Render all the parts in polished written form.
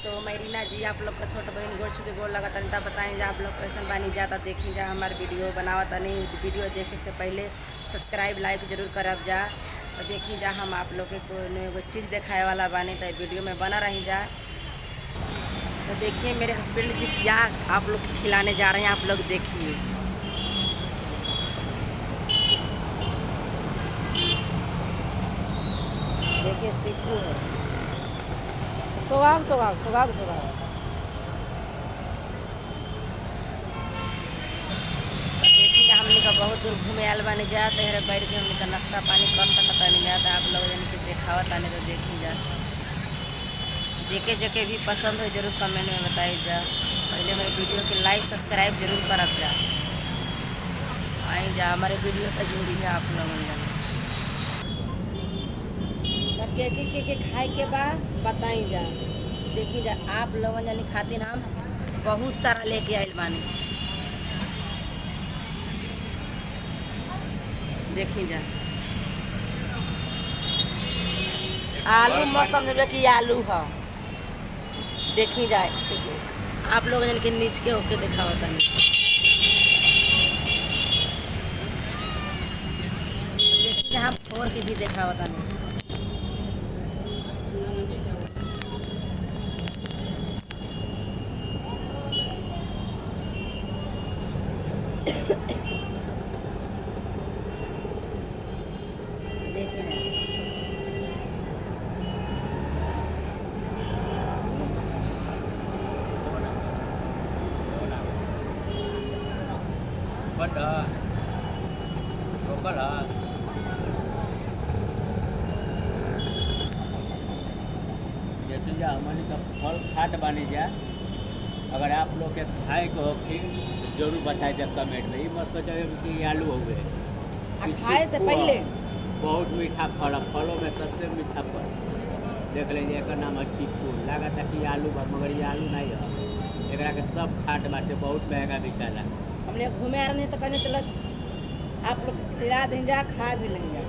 तो मैरीना जी आप लोग का छोटा बहन गोड़ छुके गोड़ लगा तनिता बताएं जा आप लोग कैसन बानी जाता देखी जा हमारे वीडियो बनावता नहीं वीडियो देखे से पहले सब्सक्राइब लाइक जरूर करब जा। तो देखी जा हम आप लोग के कोई एगो चीज़ दिखाए वाला बानी तो वीडियो में बना रही जा। तो देखिए मेरे हस्बैंड जी क्या आप लोग खिलाने जा रहे हैं, आप लोग देखिए। देखिए चीकू है, सोहाग सोहाग सोहाग सोहाग। देखिए हमने का बहुत दूर घूमे आल बानी जा तो बैठ के हमने का नाश्ता पानी कर सकता नहीं जाता आप लोग यानी कि देखावत आने तो देखी जा। जेके जेके भी पसंद हो जरूर कमेंट में बताई जा। पहले मेरे वीडियो के लाइक सब्सक्राइब जरूर करब जा। आई जा हमारे वीडियो पर जुड़ी है आप लोगों ने के खाए के बाद बताई जा। देखी जा आप लोगों जानी खातिर हम बहुत सारा लेके आइल बानी। देखी जा आलू मत समझे कि आलू है। देखी जाए देखिए आप लोग जन के नीच के होके दिखावा तनी। देखी जा हम फोड़ के भी दिखावा तनी। जा हमनी का फल खाट बानी जा। अगर आप लोग के खाए को होखी जरूर बताए जा कमेंट में। मत सोचा कि आलू हो गए खाए से पहले बहुत मीठा फल, फलों में सबसे मीठा फल देख लीजिए। एक नाम है चीकू। लगा था कि आलू बा मगर ये आलू नहीं है, एकरा के सब खाट बाटे बहुत महंगा बिकाला। हमने घूमे आ रहे तो कहने चलो आप लोग खिला दें जा खा भी लेंगे।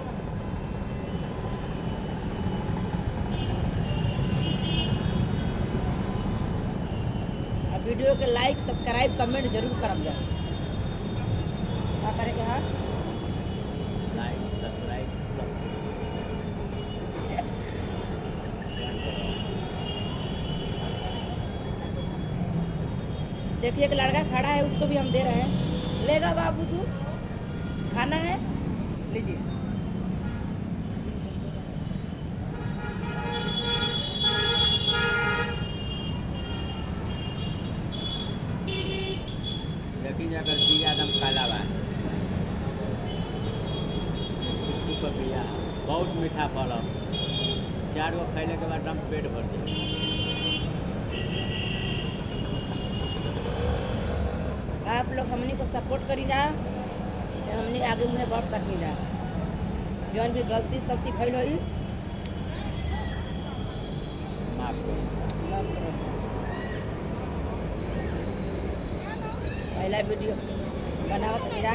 वीडियो के लाइक सब्सक्राइब कमेंट जरूर करब जा। क्या करे के हाँ लाइक सब्सक्राइब सब। देखिए एक लड़का खड़ा है उसको भी हम दे रहे हैं। लेगा बाबू तू खाना है लीजिए। देखी जाकर बिया एकदम काला बा। चिक्कू का बिया बहुत मीठा फल है। 4 गो खैले के बाद हम पेट भर जाए। आप लोग हमनी को सपोर्ट करी जा, हमनी आगे मुँह बढ़ सकी जा। जौन भी गलती सलती भइल होई माफ करो। पहला वीडियो बनावत जा।